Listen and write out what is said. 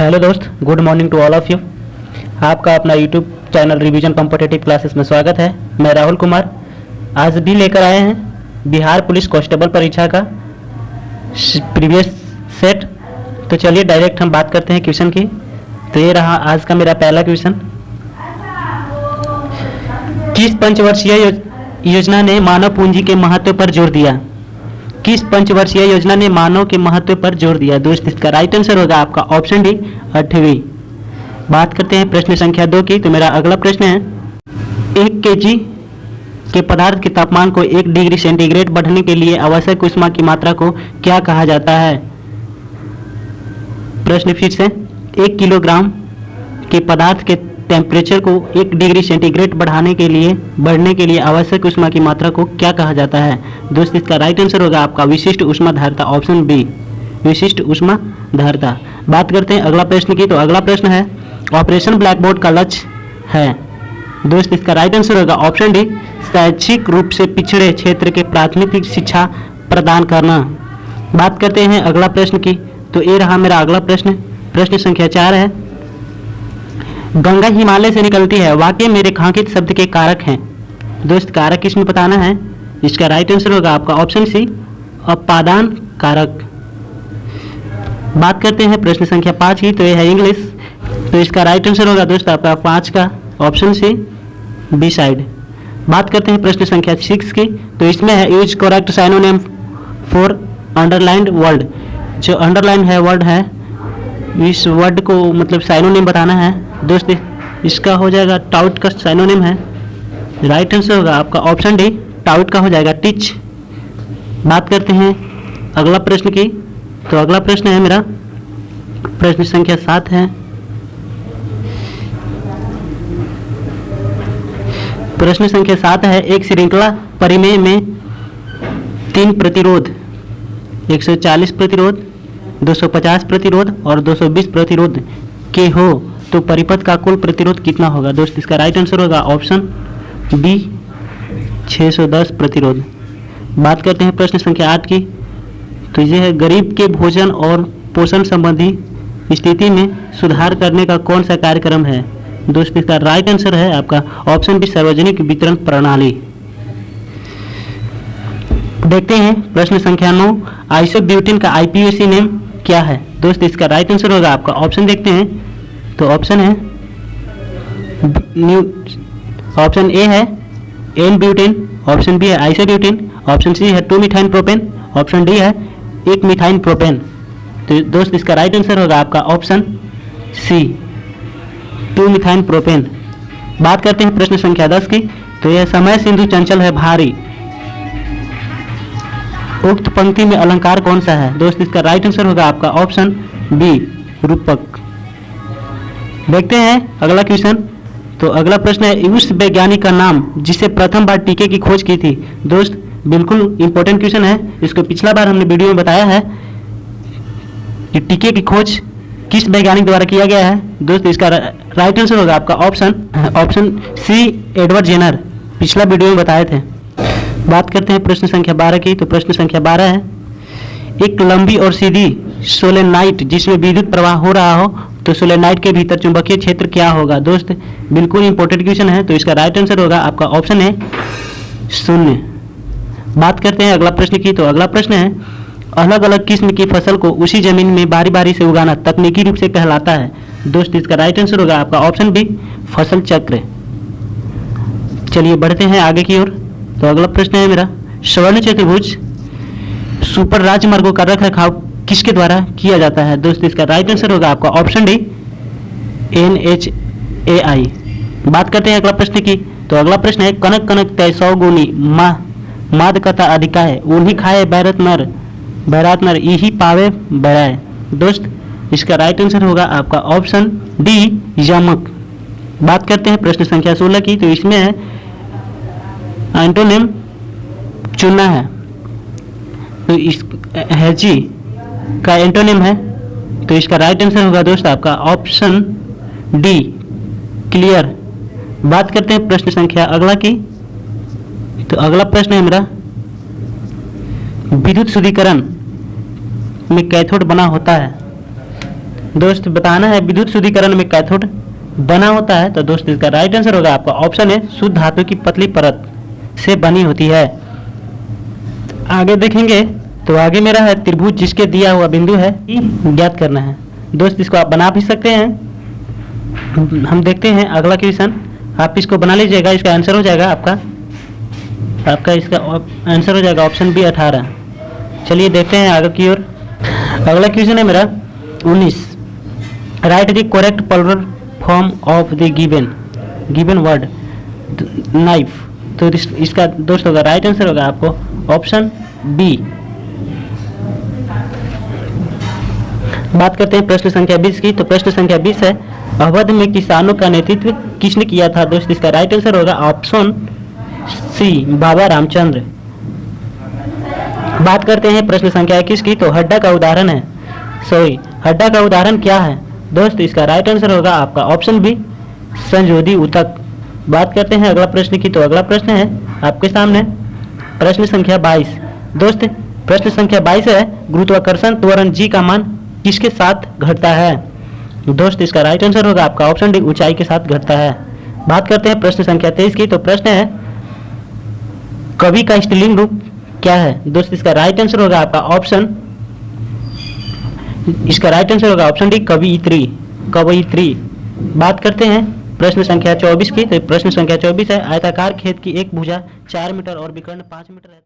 Hello दोस्त, good morning to all of you. आपका अपना YouTube channel revision competitive classes में स्वागत है। मैं राहुल कुमार आज भी लेकर आए हैं बिहार पुलिस कांस्टेबल परीक्षा का प्रीवियस सेट। तो चलिए डायरेक्ट हम बात करते हैं क्वेश्चन की। तो ये रहा आज का मेरा पहला क्वेश्चन। किस पंचवर्षीय योजना ने मानव पूंजी के महत्व पर जोर दिया? किस पंचवर्षीय योजना ने मानव के महत्व पर जोर दिया? दोस्त इसका राइट आंसर होगा आपका ऑप्शन डी 8वीं। बात करते हैं प्रश्न संख्या 2 की। तो मेरा अगला प्रश्न है 1 kg के पदार्थ के तापमान को 1 डिग्री सेंटीग्रेड बढ़ने के लिए आवश्यक ऊष्मा की मात्रा को क्या कहा जाता है? प्रश्न फिर से 1 किलोग्राम के पदार्थ के टेम्परेचर को 1 डिग्री सेंटीग्रेड बढ़ने के लिए आवश्यक ऊष्मा की मात्रा को क्या कहा जाता है? दोस्त इसका राइट आंसर होगा आपका विशिष्ट ऊष्मा धारिता, ऑप्शन बी विशिष्ट ऊष्मा धारिता। बात करते हैं अगला प्रश्न की। तो अगला प्रश्न है ऑपरेशन ब्लैक बोर्ड का लक्ष्य है। दोस्त इसका राइट आंसर होगा ऑप्शन डी शैक्षिक रूप से पिछड़े क्षेत्र के प्राथमिक शिक्षा प्रदान करना। बात करते हैं अगला प्रश्न की। तो ये रहा मेरा अगला प्रश्न। प्रश्न संख्या 4 है गंगा हिमालय से निकलती है, वाक्य में रेखांकित शब्द के कारक हैं। दोस्त कारक इसमें बताना है। इसका राइट आंसर होगा आपका ऑप्शन सी अपादान कारक। बात करते हैं प्रश्न संख्या 5 की। तो यह है इंग्लिश। तो इसका राइट आंसर होगा दोस्त आपका 5 का ऑप्शन सी बी साइड। बात करते हैं प्रश्न संख्या 6 की। तो इसमें है use correct synonym for underlined word. जो अंडरलाइन है वर्ड है, इस वर्ड को मतलब साइनोनिम बताना है। दोस्त इसका हो जाएगा टाउट का साइनोनिम है। राइट आंसर होगा आपका ऑप्शन डी टाउट का हो जाएगा टीच। बात करते हैं अगला प्रश्न की। तो अगला प्रश्न है मेरा प्रश्न संख्या 7 है। प्रश्न संख्या 7 है एक श्रृंखला परिमेय में 3 प्रतिरोध 140 प्रतिरोध 250 प्रतिरोध और 220 प्रतिरोध के हो तो परिपथ का कुल प्रतिरोध कितना होगा? दोस्त इसका राइट आंसर होगा ऑप्शन बी 610 प्रतिरोध। बात करते हैं प्रश्न संख्या 8 की। तो ये है गरीब के भोजन और पोषण संबंधी स्थिति में सुधार करने का कौन सा कार्यक्रम है? दोस्त इसका राइट आंसर है आपका ऑप्शन बी सार्वजनिक वितरण प्रणाली। देखते हैं प्रश्न संख्या 9 आइसोब्यूटेन का आईपीएसी नेम क्या है? दोस्त इसका राइट आंसर होगा आपका ऑप्शन देखते हैं। तो ऑप्शन है ऑप्शन ए है एन ब्यूटेन, ऑप्शन बी है आइसोब्यूटेन, ऑप्शन सी है 2 मिथाइन प्रोपेन, ऑप्शन डी है 1 मिथाइन प्रोपेन। तो दोस्त इसका राइट आंसर होगा आपका ऑप्शन सी 2 मिथाइन प्रोपेन। बात करते हैं प्रश्न संख्या 10 की। तो यह समय सिंधु चंचल है भारी, उक्त पंक्ति में अलंकार कौन सा है? दोस्त इसका राइट आंसर होगा आपका ऑप्शन बी रूपक। देखते हैं अगला क्वेश्चन। तो अगला प्रश्न है उस वैज्ञानिक का नाम जिसे प्रथम बार टीके की खोज की थी। दोस्त बिल्कुल इंपॉर्टेंट क्वेश्चन है। इसको पिछला बार हमने वीडियो में बताया है कि टीके की खोज किस वैज्ञानिक द्वारा किया गया है। दोस्त इसका राइट आंसर होगा आपका ऑप्शन सी एडवर्ड जेनर। पिछला वीडियो में बताए थे। बात करते हैं प्रश्न संख्या 12 की। तो प्रश्न संख्या 12 है एक लंबी और सीधी सोलेनाइट जिसमें विद्युत प्रवाह हो रहा हो तो सोलेनाइट के भीतर चुंबकीय क्षेत्र क्या होगा? दोस्त बिल्कुल इंपॉर्टेंट क्वेश्चन है। तो इसका राइट आंसर होगा आपका ऑप्शन है 0। बात करते हैं अगला प्रश्न की। तो अगला प्रश्न है अलग अलग किस्म की फसल को उसी जमीन में बारी बारी से उगाना तकनीकी रूप से कहलाता है। दोस्त इसका राइट आंसर होगा आपका ऑप्शन बी फसल चक्र। चलिए बढ़ते हैं आगे की ओर। तो अगला प्रश्न है मेरा स्वर्ण चतुर्भुज सुपर राजमार्गों का रख रखाव किसके द्वारा किया जाता है? दोस्त इसका राइट आंसर होगा आपका ऑप्शन डी NHAI। बात करते हैं अगला प्रश्न की। तो अगला प्रश्न है कनक कनक तय 100 गुनी माद कथा अधिका है उन्हीं खाए बैरात नर यही पावे बैराए। दोस्त इसका राइट आंसर होगा आपका ऑप्शन डी यमक। बात करते हैं प्रश्न संख्या 16 की। तो इसमें है एंटोनिम चुनना है। तो इस हैजी का एंटोनिम है। तो इसका राइट आंसर होगा दोस्त आपका ऑप्शन डी क्लियर। बात करते हैं प्रश्न संख्या अगला की। तो अगला प्रश्न है मेरा विद्युत शुद्धिकरण में कैथोड बना होता है दोस्त बताना है विद्युत शुद्धिकरण में कैथोड बना होता है। तो दोस्त इसका राइट आंसर होगा आपका ऑप्शन है शुद्ध धातु की पतली परत से बनी होती है। आगे देखेंगे तो आगे मेरा है त्रिभुज जिसके दिया हुआ बिंदु है ज्ञात करना है। दोस्त इसको आप बना भी सकते हैं। हम देखते हैं अगला क्वेश्चन, आप इसको बना लीजिएगा। इसका आंसर हो जाएगा आपका इसका आंसर हो जाएगा ऑप्शन बी 18। चलिए देखते हैं आगे की ओर। अगला क्वेश्चन है मेरा 19, right the correct plural form of the given word knife. तो इसका दोस्त होगा राइट आंसर होगा आपको ऑप्शन बी। बात करते हैं प्रश्न संख्या 20 की। तो प्रश्न संख्या 20 है अवध में किसानों का नेतृत्व किसने किया था। दोस्त इसका राइट आंसर होगा ऑप्शन सी बाबा रामचंद्र। बात करते हैं प्रश्न संख्या 21 की। तो हड्डा का उदाहरण है हड्डा का उदाहरण क्या है। दोस्त इसका राइट आंसर होगा आपका ऑप्शन बी संयोजी ऊतक। बात करते हैं अगला प्रश्न की। तो अगला प्रश्न है आपके सामने प्रश्न संख्या 22। दोस्त प्रश्न संख्या 22 है गुरुत्वाकर्षण त्वरण जी का मान किसके साथ घटता है। दोस्त इसका राइट आंसर होगा आपका ऑप्शन डी ऊंचाई के साथ घटता है। बात करते हैं प्रश्न संख्या 23 की। तो प्रश्न है कवि का स्त्रीलिंग रूप क्या है। दोस्त इसका राइट आंसर होगा आपका ऑप्शन डी कवयित्री। बात करते हैं प्रश्न संख्या 24 की। तो प्रश्न संख्या 24 है आयताकार खेत की एक भुजा 4 मीटर और विकर्ण 5 मीटर है।